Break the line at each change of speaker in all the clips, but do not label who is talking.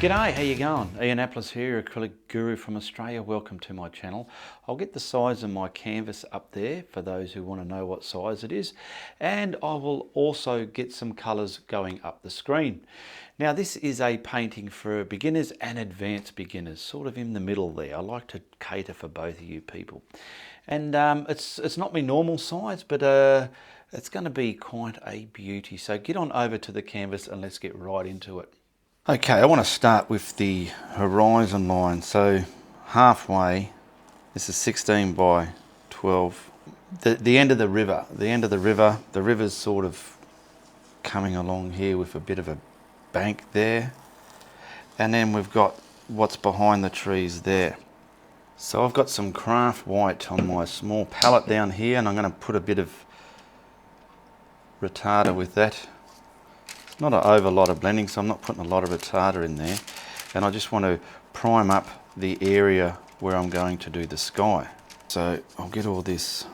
G'day, how you going? Ianapolis here, acrylic guru from Australia. Welcome to my channel. I'll get the size of my canvas up there for those who want to know what size it is, and I will also get some colours going up the screen. Now this is a painting for beginners and advanced beginners, sort of in the middle there. I like to cater for both of you people. And it's not my normal size, but it's going to be quite a beauty. So get on over to the canvas and let's get right into it. Okay, I want to start with the horizon line. So halfway, this is 16 by 12. The end of the river. The river's sort of coming along here with a bit of a bank there. And then we've got what's behind the trees there. So I've got some craft white on my small palette down here, and I'm going to put a bit of retarder with that. Not an over lot of blending, so I'm not putting a lot of retarder in there. And I just want to prime up the area where I'm going to do the sky. So I'll get all this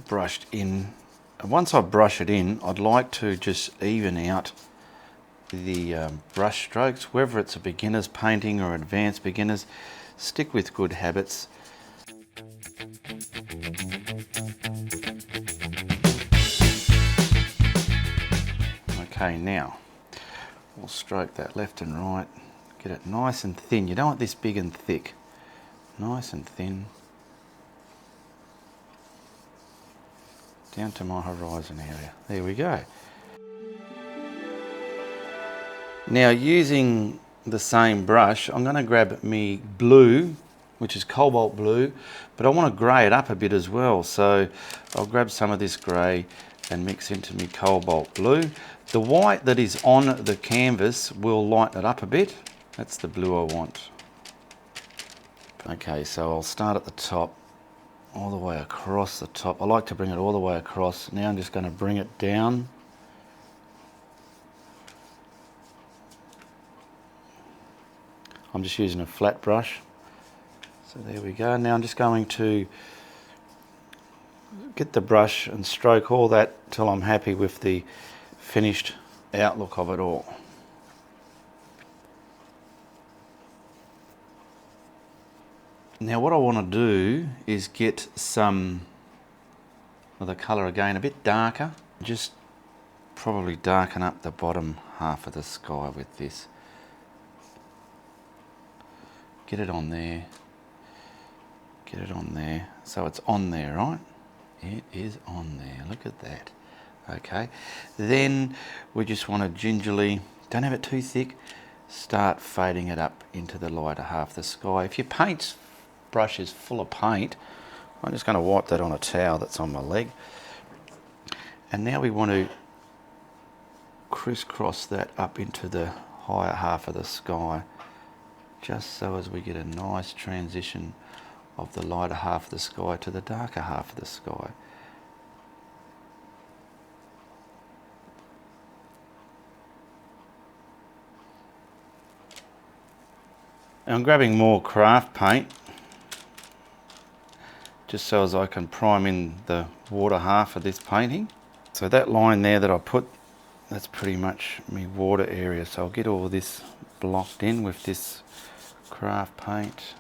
brushed in. And once I brush it in, I'd like to just even out the brush strokes, whether it's a beginner's painting or advanced beginners. Stick with good habits. Okay, now we'll stroke that left and right, get it nice and thin. You don't want this big and thick, nice and thin. Down to my horizon area. There we go. Now using the same brush, I'm going to grab me blue, which is cobalt blue, but I want to grey it up a bit as well. So I'll grab some of this grey and mix into me cobalt blue. The white that is on the canvas will lighten it up a bit. That's the blue I want. Okay, so I'll start at the top, all the way across the top. I like to bring it all the way across. Now I'm just going to bring it down. I'm just using a flat brush. So there we go. Now I'm just going to get the brush and stroke all that till I'm happy with the finished outlook of it all. Now what I want to do is get some of the colour again a bit darker. Just probably darken up the bottom half of the sky with this. Get it on there. Get it on there. So it's on there, right? It is on there. Look at that. Okay. Then we just want to gingerly, don't have it too thick, start fading it up into the lighter half of the sky. If your paint brush is full of paint, I'm just going to wipe that on a towel that's on my leg. And now we want to crisscross that up into the higher half of the sky, just so as we get a nice transition of the lighter half of the sky to the darker half of the sky. And I'm grabbing more craft paint, just so as I can prime in the water half of this painting. So that line there that I put, that's pretty much my water area. So I'll get all this blocked in with this craft paint.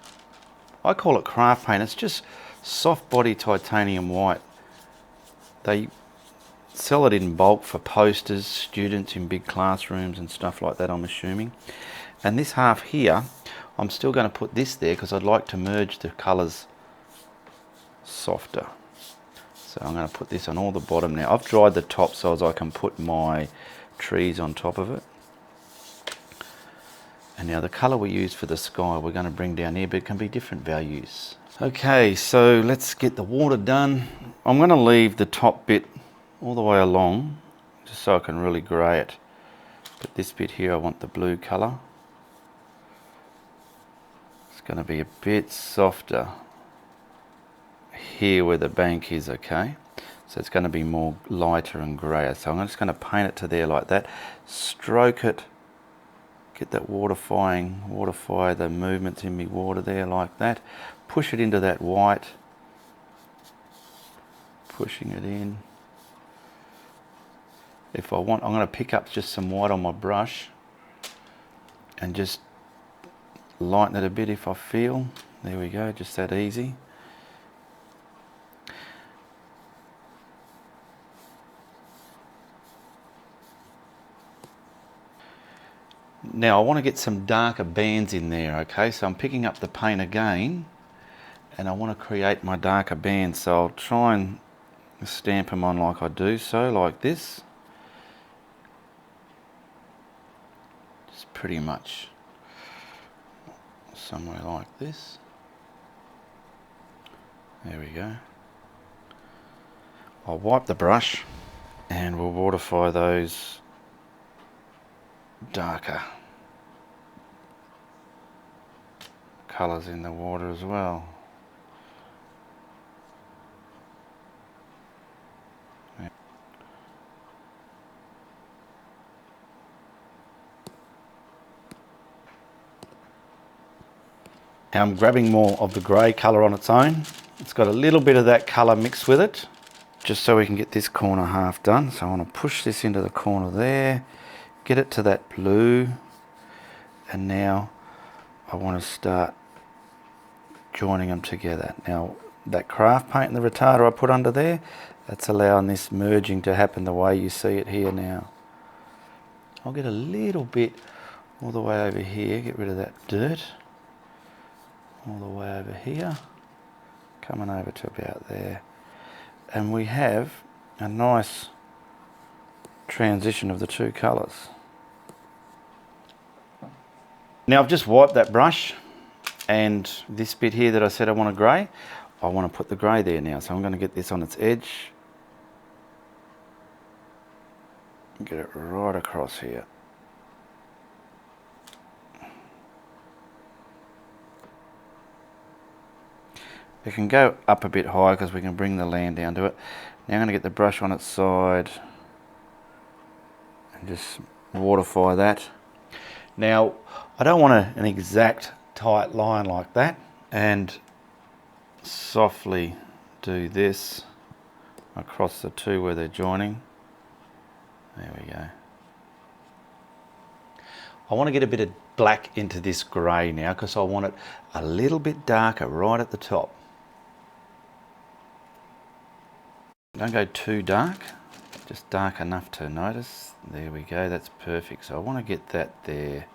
I call it craft paint. It's just soft body titanium white. They sell it in bulk for posters, students in big classrooms and stuff like that, I'm assuming. And this half here, I'm still going to put this there because I'd like to merge the colours softer. So I'm going to put this on all the bottom now. I've dried the top so as I can put my trees on top of it. And now the colour we use for the sky we're going to bring down here, but it can be different values. Okay, so let's get the water done. I'm going to leave the top bit all the way along just so I can really grey it. But this bit here I want the blue colour. It's going to be a bit softer here where the bank is, okay? So it's going to be more lighter and greyer. So I'm just going to paint it to there like that. Stroke it. Get that waterfy the movements in me water there like that. Push it into that white. Pushing it in. If I want, I'm going to pick up just some white on my brush and just lighten it a bit if I feel. There we go, just that easy. Now I want to get some darker bands in there, okay? So I'm picking up the paint again and I want to create my darker bands. So I'll try and stamp them on like I do so, like this. Just pretty much somewhere like this. There we go. I'll wipe the brush and we'll waterify those darker colours in the water as well. Now I'm grabbing more of the grey colour on its own. It's got a little bit of that colour mixed with it, just so we can get this corner half done. So I want to push this into the corner there, get it to that blue, and now I want to start joining them together. Now that craft paint and the retarder I put under there, that's allowing this merging to happen the way you see it here now. I'll get a little bit all the way over here, get rid of that dirt. All the way over here, coming over to about there. And we have a nice transition of the two colours. Now I've just wiped that brush, and this bit here that I said I want a grey, I want to put the grey there now. So I'm going to get this on its edge, get it right across here. We can go up a bit higher because we can bring the land down to it. Now I'm going to get the brush on its side and just waterify that. Now I don't want an exact tight line like that, and softly do this across the two where they're joining. There we go. I want to get a bit of black into this grey now because I want it a little bit darker right at the top. Don't go too dark, just dark enough to notice. There we go, that's perfect. So I want to get that there,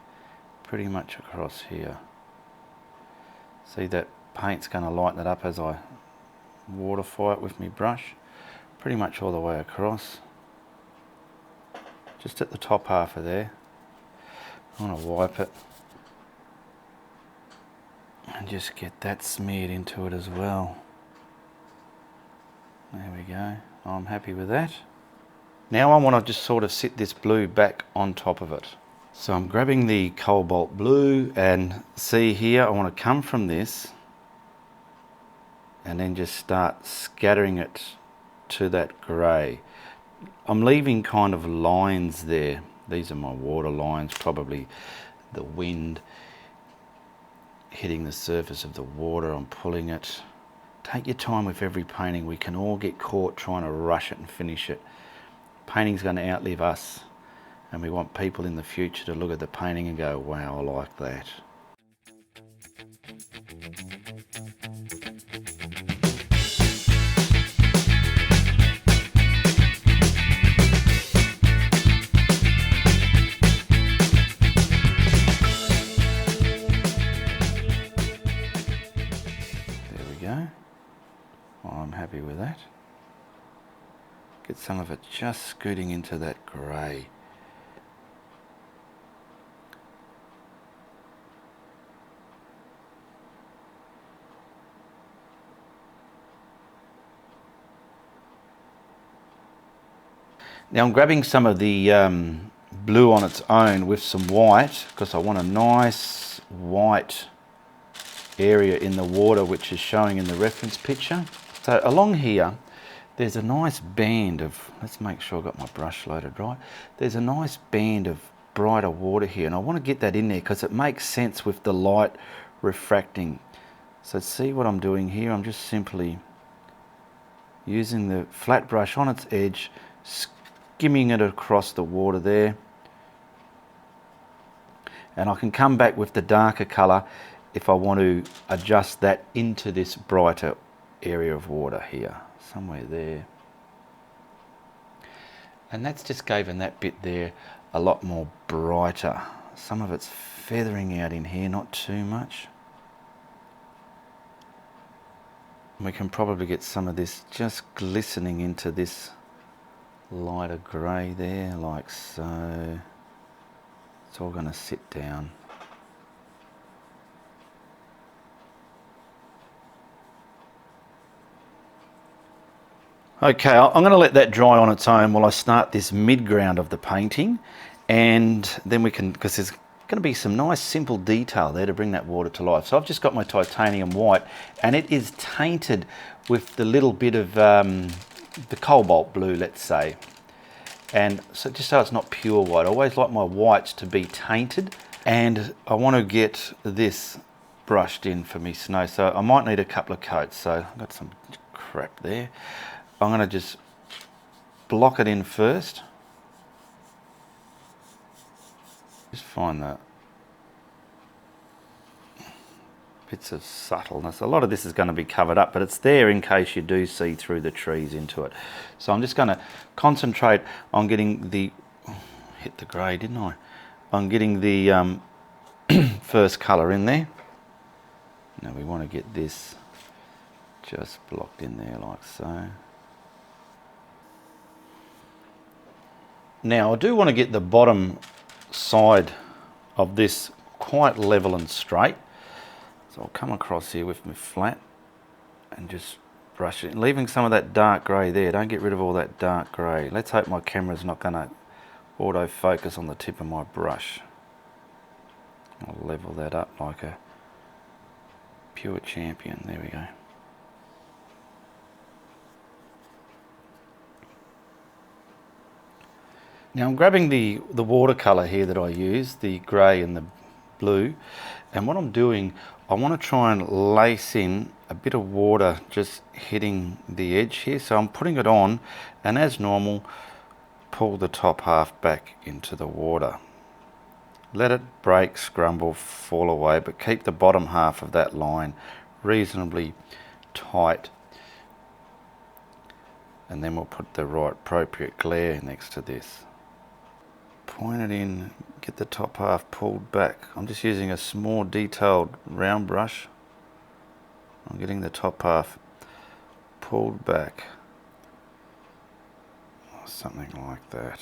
pretty much across here. See, that paint's going to lighten it up as I waterify it with my brush, pretty much all the way across. Just at the top half of there. I want to wipe it and just get that smeared into it as well. There we go, I'm happy with that. Now I want to just sort of sit this blue back on top of it. So I'm grabbing the cobalt blue, and see here, I want to come from this and then just start scattering it to that grey. I'm leaving kind of lines there. These are my water lines, probably the wind hitting the surface of the water. I'm pulling it. Take your time with every painting. We can all get caught trying to rush it and finish it. Painting's going to outlive us, and we want people in the future to look at the painting and go, wow, I like that. There we go. I'm happy with that. Get some of it just scooting into that grey. Now I'm grabbing some of the blue on its own with some white, because I want a nice white area in the water, which is showing in the reference picture. So along here, there's a nice band of, let's make sure I've got my brush loaded right. There's a nice band of brighter water here, and I want to get that in there because it makes sense with the light refracting. So see what I'm doing here? I'm just simply using the flat brush on its edge, skimming it across the water there. And I can come back with the darker colour if I want to adjust that into this brighter area of water here, somewhere there. And that's just given that bit there a lot more brighter. Some of it's feathering out in here, not too much. We can probably get some of this just glistening into this lighter grey there, like so. It's all going to sit down. Okay, I'm going to let that dry on its own while I start this mid-ground of the painting, and then we can, because there's going to be some nice simple detail there to bring that water to life. So I've just got my titanium white, and it is tainted with the little bit of the cobalt blue, let's say. And so just so it's not pure white, I always like my whites to be tainted, and I want to get this brushed in for me snow, so I might need a couple of coats. So I've got some crap there. I'm going to just block it in first. Just find that bits of subtleness. A lot of this is going to be covered up, but it's there in case you do see through the trees into it. So I'm just going to concentrate on getting the, hit the grey, didn't I? On getting the first colour in there. Now we want to get this just blocked in there like so. Now I do want to get the bottom side of this quite level and straight. So I'll come across here with my flat and just brush it, leaving some of that dark grey there. Don't get rid of all that dark grey. Let's hope my camera's not going to autofocus on the tip of my brush. I'll level that up like a pure champion. There we go. Now I'm grabbing the watercolour here that I use, the grey and the blue, and what I'm doing, I want to try and lace in a bit of water just hitting the edge here. So I'm putting it on, and as normal, pull the top half back into the water. Let it break, scrumble, fall away, but keep the bottom half of that line reasonably tight. And then we'll put the right appropriate glare next to this. Point it in, get the top half pulled back. I'm just using a small detailed round brush. I'm getting the top half pulled back. Something like that.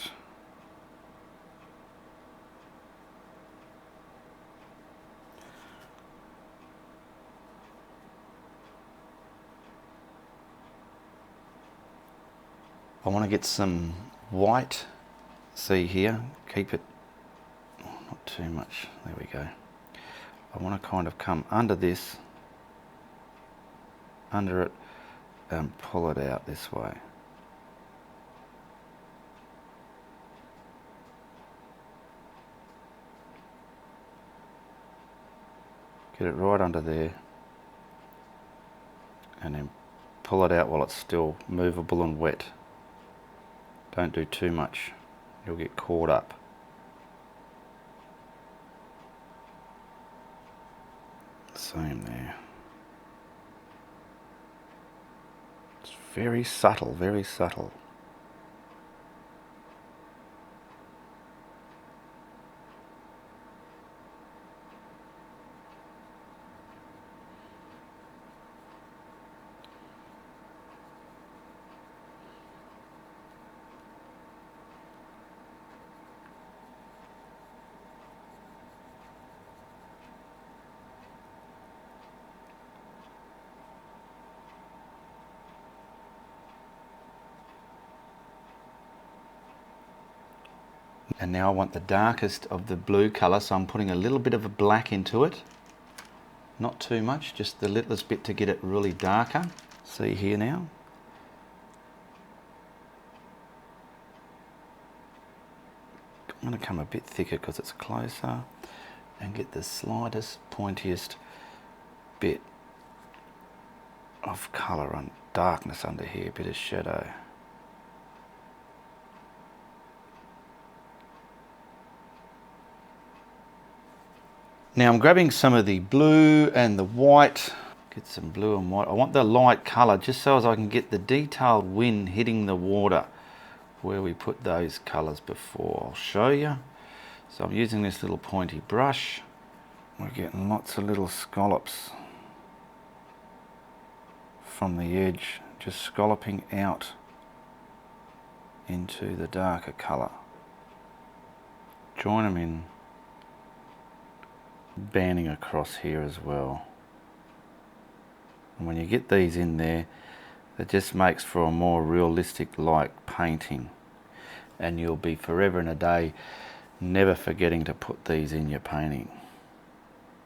I want to get some white. See here, keep it not too much. There we go. I want to kind of come under this, under it, and pull it out this way. Get it right under there, and then pull it out while it's still movable and wet. Don't do too much. You'll get caught up. Same there. It's very subtle, very subtle. And now I want the darkest of the blue colour, so I'm putting a little bit of a black into it. Not too much, just the littlest bit to get it really darker. See here now? I'm going to come a bit thicker because it's closer, and get the slightest, pointiest bit of colour and darkness under here, a bit of shadow. Now I'm grabbing some of the blue and the white. Get some blue and white. I want the light colour just so as I can get the detailed wind hitting the water where we put those colours before. I'll show you. So I'm using this little pointy brush. We're getting lots of little scallops from the edge, just scalloping out into the darker colour. Join them in, banding across here as well. And when you get these in there, it just makes for a more realistic like painting, and you'll be forever and a day never forgetting to put these in your painting.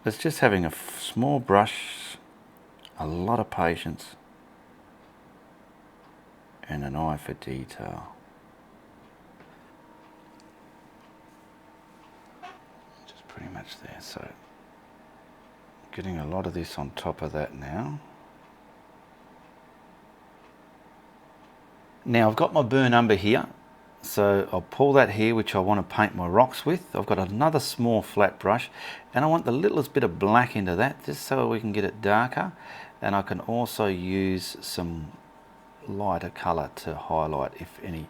It's just having a small brush, a lot of patience, and an eye for detail. Just pretty much there. So getting a lot of this on top of that now. Now I've got my burn umber here, so I'll pull that here, which I want to paint my rocks with. I've got another small flat brush, and I want the littlest bit of black into that, just so we can get it darker. And I can also use some lighter colour to highlight, if any.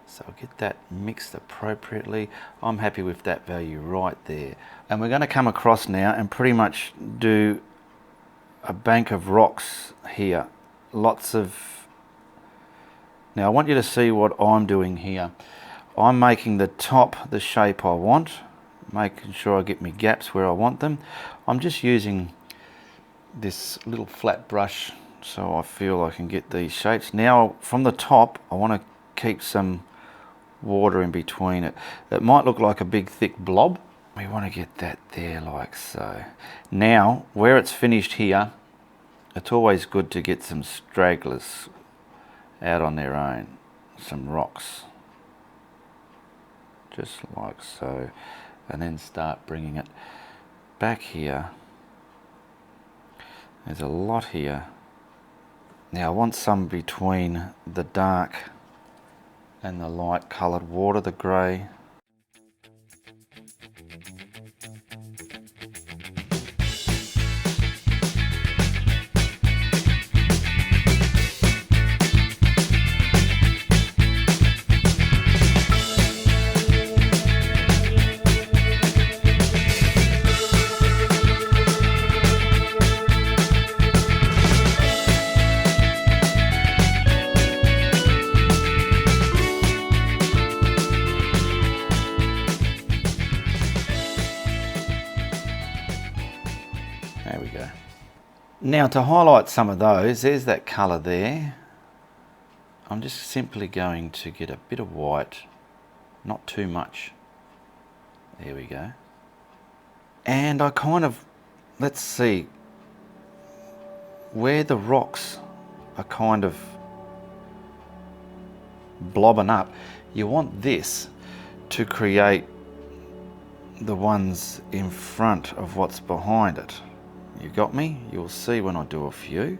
So I'll get that mixed appropriately. I'm happy with that value right there. And we're going to come across now and pretty much do a bank of rocks here. Lots of... Now I want you to see what I'm doing here. I'm making the top the shape I want, making sure I get my gaps where I want them. I'm just using this little flat brush so I feel I can get these shapes. Now from the top I want to keep some water in between it. It might look like a big thick blob. We want to get that there like so. Now where it's finished here, it's always good to get some stragglers out on their own, some rocks, just like so, and then start bringing it back here. There's a lot here. Now I want some between the dark and the light coloured water, the grey. There we go. Now to highlight some of those, there's that colour there. I'm just simply going to get a bit of white, not too much. There we go. And I kind of, let's see, where the rocks are kind of blobbing up, you want this to create the ones in front of what's behind it. You got me? You'll see when I do a few.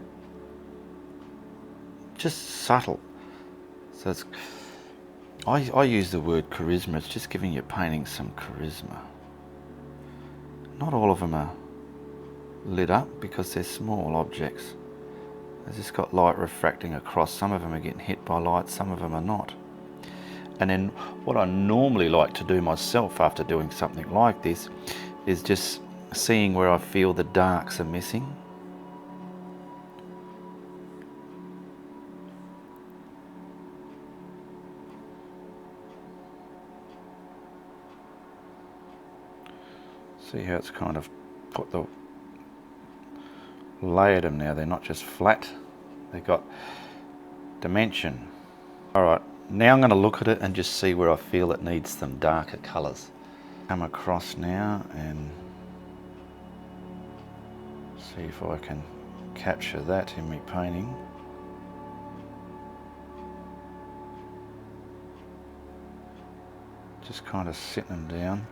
Just subtle. So it's, I use the word charisma. It's just giving your painting some charisma. Not all of them are lit up because they're small objects. They've just got light refracting across. Some of them are getting hit by light, some of them are not. And then what I normally like to do myself after doing something like this is just seeing where I feel the darks are missing. See how it's kind of put the layered them now. They're not just flat, they've got dimension. Alright, now I'm going to look at it and just see where I feel it needs some darker colours. Come across now and see if I can capture that in my painting. Just kind of sitting them down.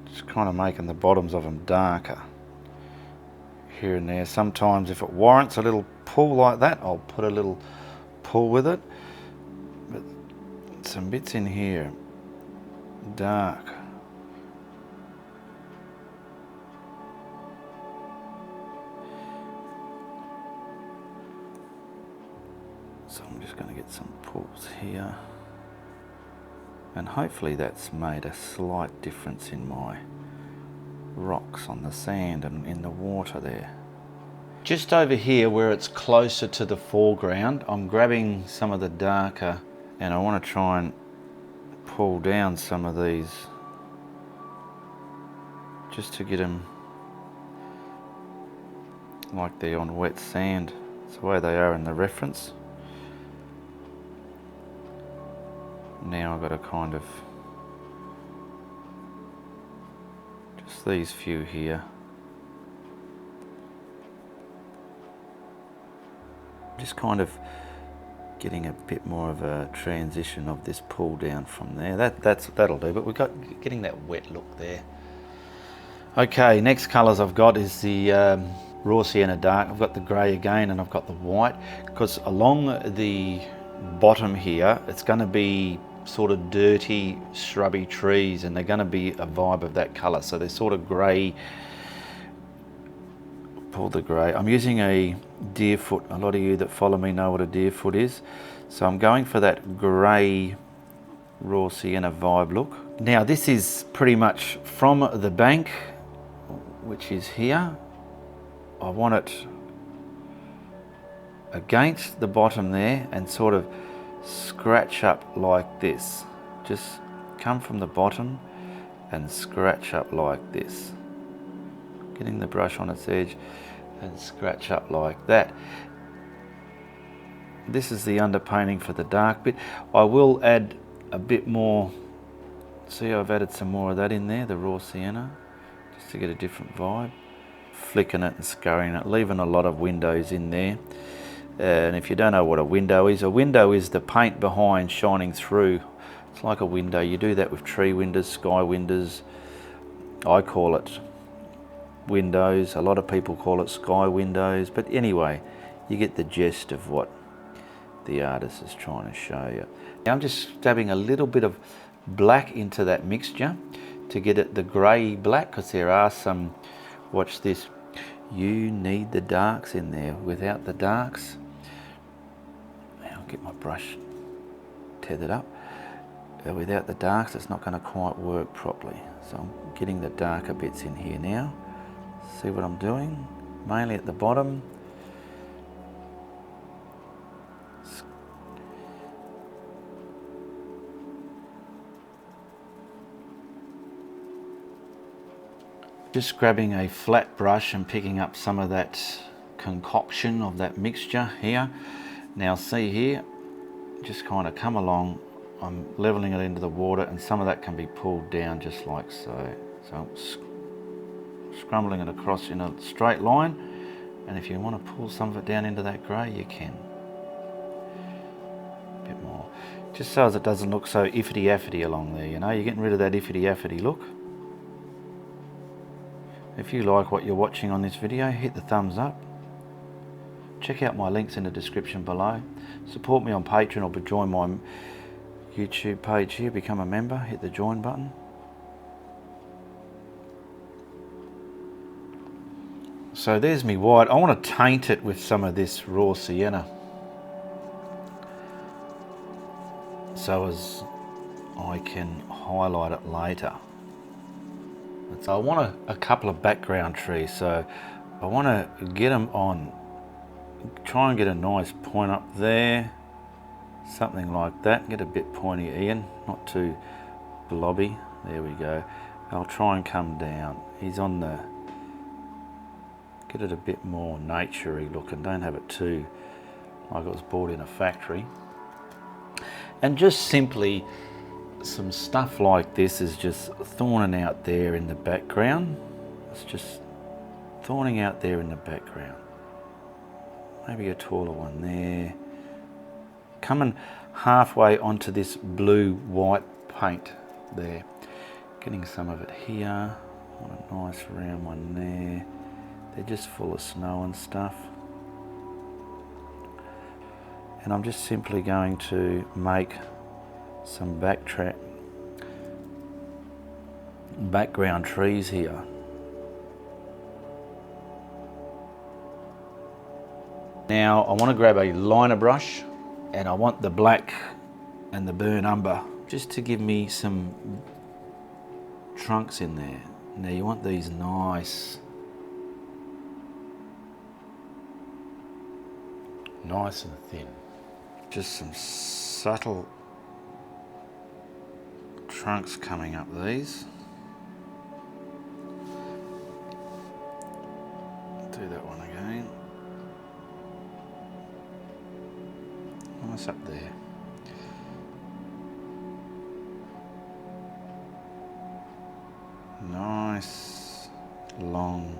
Just kind of making the bottoms of them darker here and there. Sometimes if it warrants a little pull like that, I'll put a little pull with it. But some bits in here, dark. So I'm just going to get some pulls here. And hopefully that's made a slight difference in my rocks on the sand and in the water there. Just over here where it's closer to the foreground, I'm grabbing some of the darker, and I want to try and pull down some of these just to get them like they're on wet sand. It's the way they are in the reference. Now I've got to kind of just these few here. Just kind of getting a bit more of a transition of this pull down from there. That'll do, but we've got getting that wet look there. Okay, next colours I've got is the raw sienna dark. I've got the grey again, and I've got the white, because along the bottom here it's going to be sort of dirty shrubby trees, and they're going to be a vibe of that colour, so they're sort of grey. Pull the grey. I'm using a deerfoot. A lot of you that follow me know what a deerfoot is, so I'm going for that grey raw sienna vibe look. Now this is pretty much from the bank, which is here. I want it against the bottom there and sort of scratch up like this. Just come from the bottom and scratch up like this, getting the brush on its edge and scratch up like that. This is the underpainting for the dark bit. I will add a bit more. See, I've added some more of that in there, the raw sienna, just to get a different vibe. Flicking it and scurrying it, leaving a lot of windows in there. And if you don't know what a window is the paint behind shining through. It's like a window. You do that with tree windows, sky windows. I call it windows. A lot of people call it sky windows. But anyway, you get the gist of what the artist is trying to show you. Now I'm just dabbing a little bit of black into that mixture to get it the grey black, because there are some, watch this, you need the darks in there. Without the darks, I'll get my brush tethered up. Without the darks it's not going to quite work properly. So I'm getting the darker bits in here now. See what I'm doing? Mainly at the bottom. Just grabbing a flat brush and picking up some of that concoction of that mixture here. Now see here, just kind of come along. I'm leveling it into the water, and some of that can be pulled down just like so. So I'm scrumbling it across in a straight line, and if you want to pull some of it down into that grey, you can. A bit more. Just so as it doesn't look so iffity-affity along there, you know, you're getting rid of that iffity-affity look. If you like what you're watching on this video, hit the thumbs up. Check out my links in the description below. Support me on Patreon or join my YouTube page here. Become a member. Hit the join button. So there's me white. I want to taint it with some of this raw sienna, so as I can highlight it later. So I want a couple of background trees, so I want to get them on, try and get a nice point up there, something like that. Get a bit pointy, Ian, not too blobby. There we go. I'll try and come down. He's on the, get it a bit more naturey looking. Don't have it too like it was bought in a factory. And just simply some stuff like this is just thorning out there in the background. It's just thorning out there in the background. Maybe a taller one there. Coming halfway onto this blue-white paint there. Getting some of it here. What a nice round one there. They're just full of snow and stuff. And I'm just simply going to make some background trees here. Now I want to grab a liner brush, and I want the black and the burnt umber just to give me some trunks in there. Now you want these nice and thin. Just some subtle trunks coming up these. Do that one again. Nice up there. Nice, long,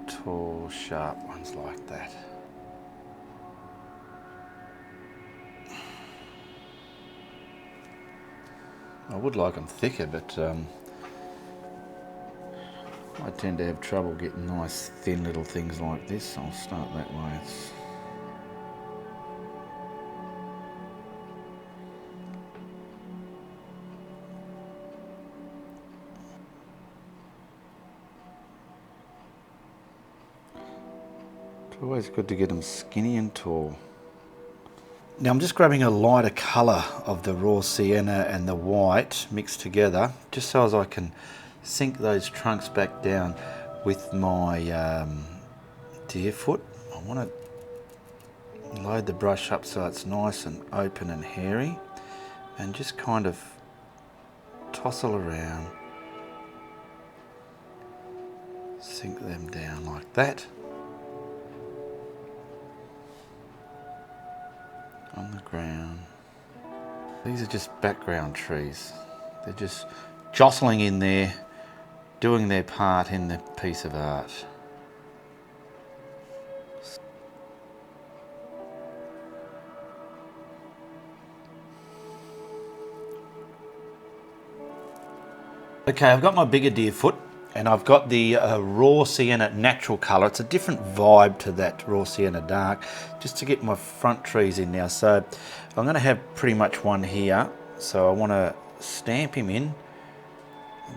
tall, sharp ones like that. I would like them thicker, but I tend to have trouble getting nice thin little things like this. I'll start that way. It's always good to get them skinny and tall. Now I'm just grabbing a lighter colour of the raw sienna and the white mixed together, just so as I can sink those trunks back down with my deer foot. I want to load the brush up so it's nice and open and hairy, and just kind of tousle around, sink them down like that. On the ground. These are just background trees. They're just jostling in there, doing their part in the piece of art. Okay, I've got my bigger deer foot, and I've got the raw sienna natural colour. It's a different vibe to that raw sienna dark, just to get my front trees in now. So I'm going to have pretty much one here. So I want to stamp him in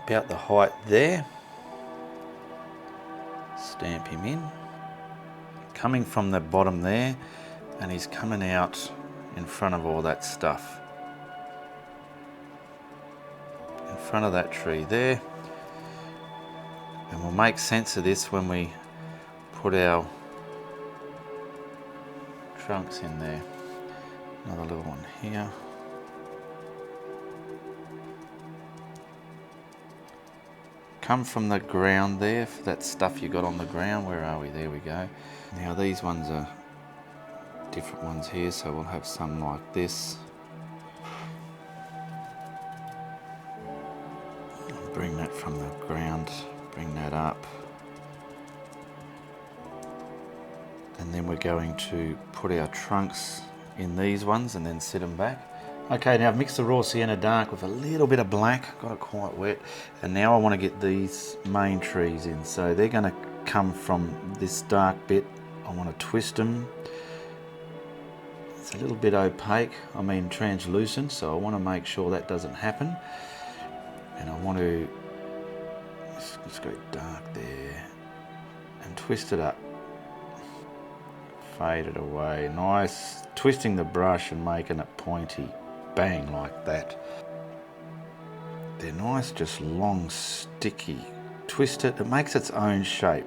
about the height there. Stamp him in. Coming from the bottom there, and he's coming out in front of all that stuff. In front of that tree there. And we'll make sense of this when we put our trunks in there. Another little one here. Come from the ground there, for that stuff you got on the ground. Where are we? There we go. Now these ones are different ones here, so we'll have some like this. Bring that from the ground. Bring that up, and then we're going to put our trunks in these ones and then sit them back. Okay, now I've mixed the raw sienna dark with a little bit of black, got it quite wet, and now I want to get these main trees in. So they're going to come from this dark bit. I want to twist them. It's a little bit opaque, I mean translucent, so I want to make sure that doesn't happen. And I want to just go dark there and twist it up, fade it away, nice, twisting the brush and making it pointy, bang, like that. They're nice, just long, sticky. Twist it, it makes its own shape.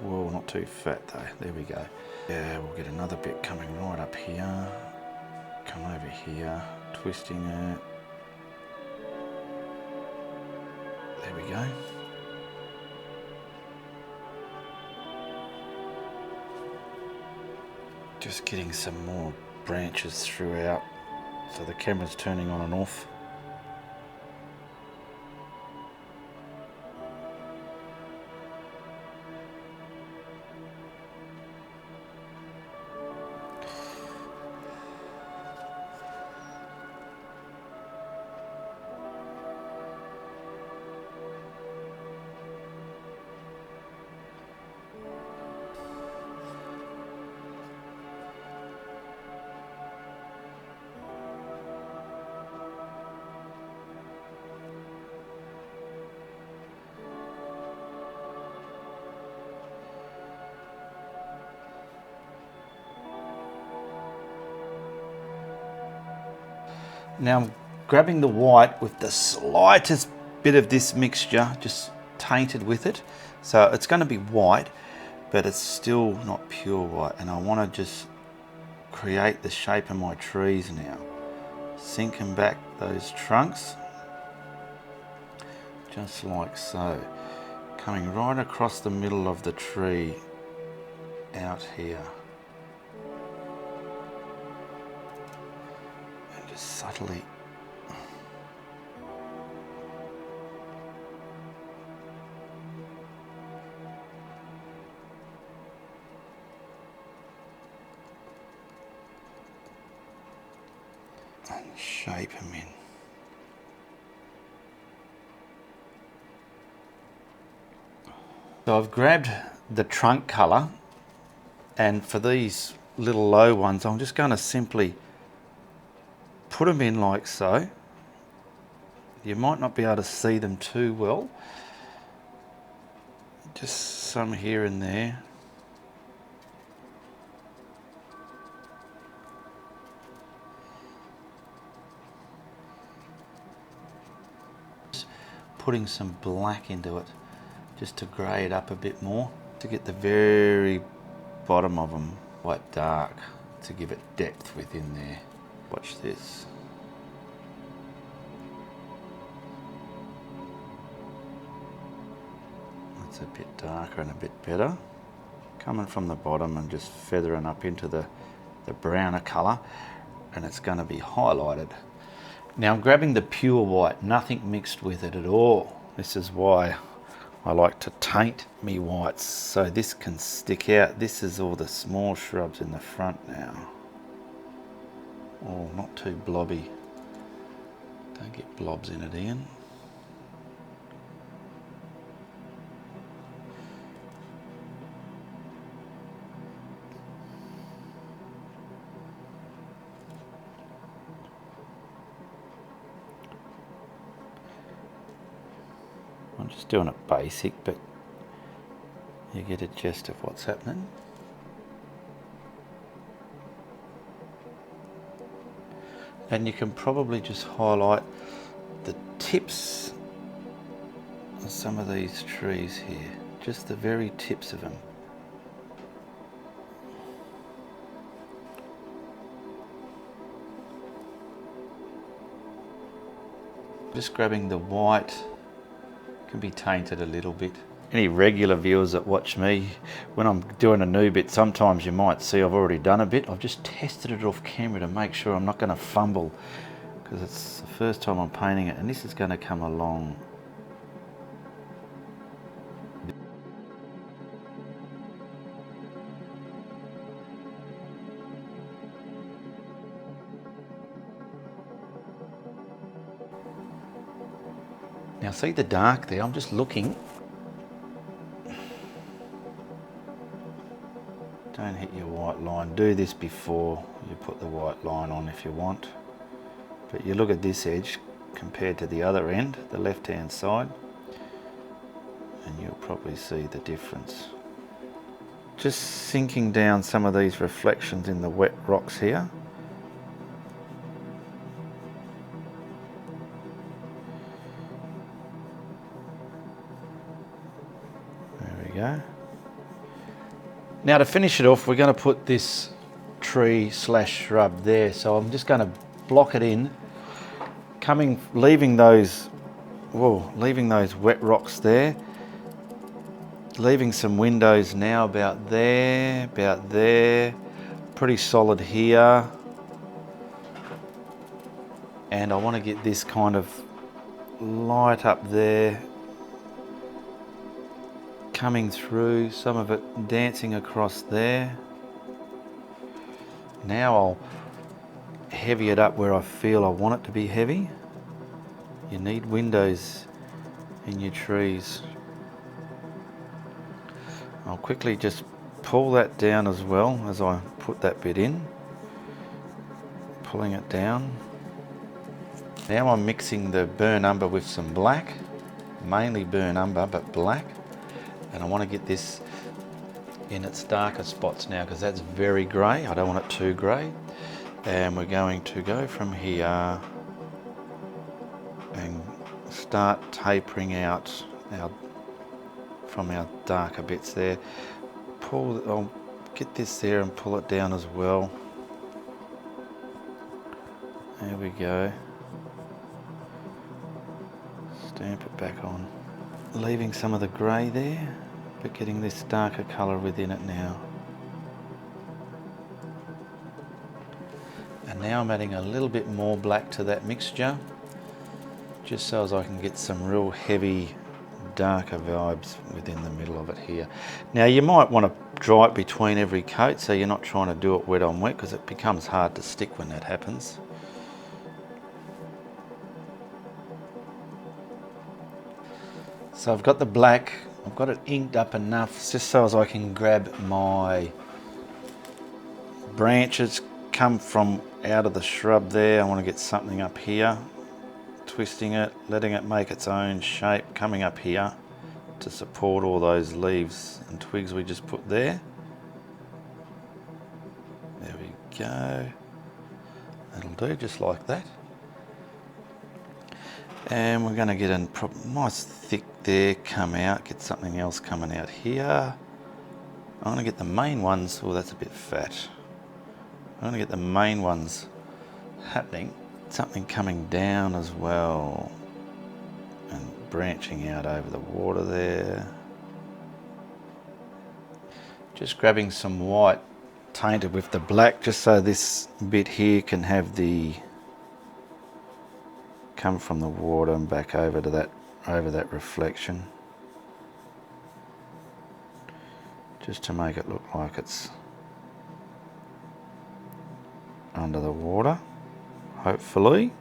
Whoa, not too fat though, there we go. Yeah, we'll get another bit coming right up here, come over here, twisting it. There we go. Just getting some more branches throughout, so the camera's turning on and off. Now I'm grabbing the white with the slightest bit of this mixture, just tainted with it. So it's going to be white, but it's still not pure white. And I want to just create the shape of my trees now. Sinking back those trunks, just like so. Coming right across the middle of the tree out here. And just subtly and shape them in. So I've grabbed the trunk colour, and for these little low ones I'm just going to simply put them in like so. You might not be able to see them too well, just some here and there. Putting some black into it just to grey it up a bit more, to get the very bottom of them quite dark, to give it depth within there. Watch this. That's a bit darker and a bit better. Coming from the bottom and just feathering up into the browner colour, and it's going to be highlighted. Now I'm grabbing the pure white, nothing mixed with it at all. This is why I like to taint me whites, so this can stick out. This is all the small shrubs in the front now. Oh, not too blobby. Don't get blobs in it, Ian. I'm just doing it basic, but you get a gist of what's happening. And you can probably just highlight the tips of some of these trees here, just the very tips of them. Just grabbing the white, can be tainted a little bit. Any regular viewers that watch me, when I'm doing a new bit, sometimes you might see I've already done a bit. I've just tested it off camera to make sure I'm not going to fumble, because it's the first time I'm painting it, and this is going to come along. Now see the dark there, I'm just looking. Don't hit your white line. Do this before you put the white line on if you want. But you look at this edge compared to the other end, the left hand side, and you'll probably see the difference. Just sinking down some of these reflections in the wet rocks here. Go. Now to finish it off, we're going to put this tree slash shrub there, so I'm just going to block it in, leaving those wet rocks there, leaving some windows now about there, pretty solid here, and I want to get this kind of light up there, coming through, some of it dancing across there. Now I'll heavy it up where I feel I want it to be heavy. You need windows in your trees. I'll quickly just pull that down as well as I put that bit in. Pulling it down. Now I'm mixing the burnt umber with some black, mainly burnt umber but black. And I want to get this in its darker spots now, because that's very grey. I don't want it too grey. And we're going to go from here start tapering out from our darker bits there. I'll get this there and pull it down as well. There we go. Stamp it back on. Leaving some of the grey there, but getting this darker colour within it now. And now I'm adding a little bit more black to that mixture, just so as I can get some real heavy, darker vibes within the middle of it here. Now you might want to dry it between every coat, so you're not trying to do it wet on wet, because it becomes hard to stick when that happens. So I've got the black, I've got it inked up enough just so as I can grab my branches, come from out of the shrub there. I want to get something up here, twisting it, letting it make its own shape, coming up here to support all those leaves and twigs we just put there. There we go. That'll do, just like that. And we're going to get a nice thick there, come out, get something else coming out here. I'm going to get the main ones, oh that's a bit fat. I'm going to get the main ones happening. Something coming down as well and branching out over the water there. Just grabbing some white tainted with the black, just so this bit here can have the come from the water and back over to that reflection, just to make it look like it's under the water, hopefully.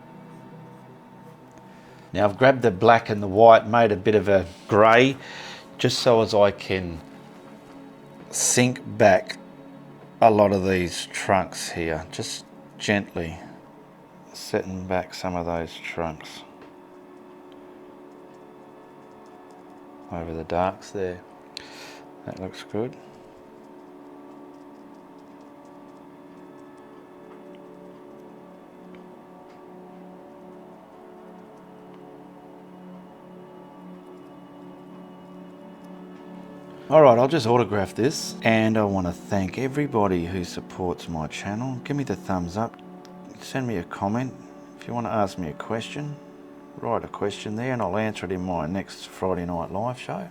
Now I've grabbed the black and the white, made a bit of a grey, just so as I can sink back a lot of these trunks here, just gently setting back some of those trunks over the darks there. That looks good. Alright, I'll just autograph this, and I want to thank everybody who supports my channel. Give me the thumbs up, send me a comment. If you want to ask me a question, write a question there and I'll answer it in my next Friday night live show.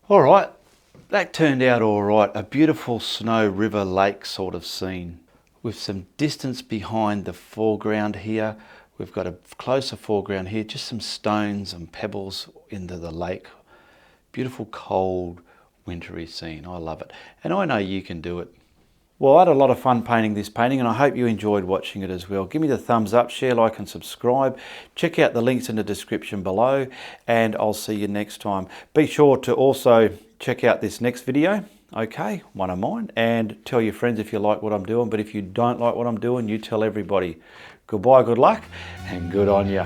Alright, that turned out alright. A beautiful snow river lake sort of scene, with some distance behind the foreground here. We've got a closer foreground here, just some stones and pebbles into the lake. Beautiful, cold, wintry scene. I love it. And I know you can do it. Well, I had a lot of fun painting this painting, and I hope you enjoyed watching it as well. Give me the thumbs up, share, like and subscribe. Check out the links in the description below, and I'll see you next time. Be sure to also check out this next video, okay, one of mine, and tell your friends if you like what I'm doing. But if you don't like what I'm doing, you tell everybody. Goodbye, good luck, and good on you.